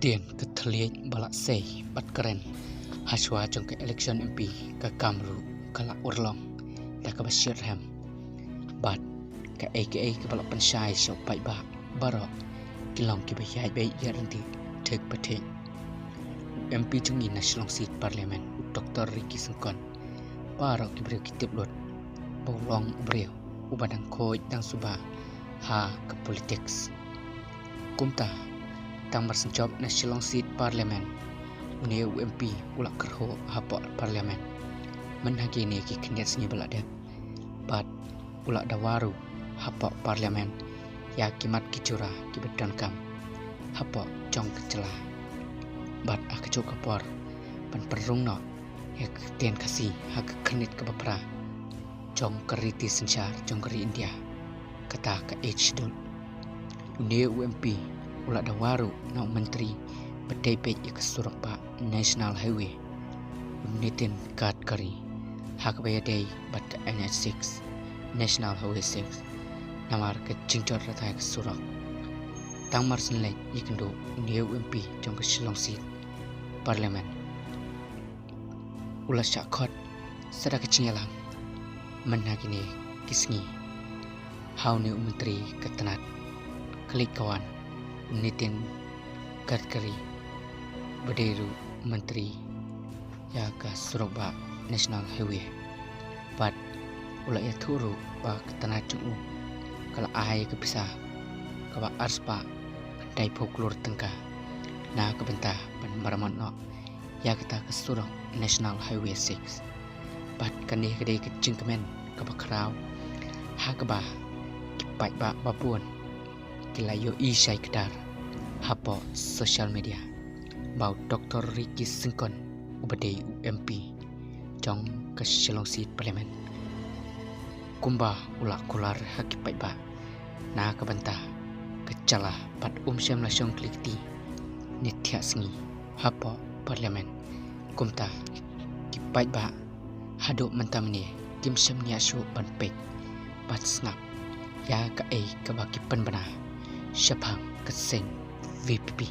Tiền ke theliat balak sei bat keren haswa trong ke election MP ke Kamru kala urlong ta ke Bashir Ham bat ke AKA ke balak pensyai so pai ba barok kilong ke bayai bai yaranti tek pateng MP chung in national seat parliament Dr. Ricky Sengkon barok ke beriu kitip lot bolong beriu ubadang koi dang suba ha ke politics kumta tang bersenjop national seat parliament une UMP ulak kerho hapok parliament menhagi ni ki keniat sengi belak dep bat ulak dawaru hapok parliament ya kimat kicura ki bedan kam hapok jong kecelah bat akecuk kapor pan perung no ya ketien kasih hak kenit ke bapra jong keriti sensyar jong keri India kata ke H dul une UMP ulak dawaru na menteri pedai ke Surabaya National Highway unitin kad kari hak bayadai bat NH6 National Highway 6 namar ke jingtor ratai ke Surak tang marsen lek ikendo new MP jong ke Shillong seat parliament ulak syakot sada kecingalang menhagini kisngi hau new menteri ketenat klik kawan Nitin Gadkari Badiru Menteri ya ke Surabaya National Highway bat ulak ya turu ba ketana cung kala ahai ke pisah ke ba arspa dai poklur tengka na ke bentah ban maramon no ya kita ke Surabaya National Highway 6 bat kani kedai ke jingkemen ke ba krau ha ke ba kipai ba babuan kilayo isai kedar hapo social media bau Dr. Ricky Sengkon ubadai UMP jong ke Shillong seat parliament kumba ulak kular hakipai ba na kebantah kecalah pat syam lasyong klikti nitya sengi hapo parliament kumta kipai ba haduk mentamni kim syam niasu ban pek pat snap ya ka ke baki penbana syapang keseng VPP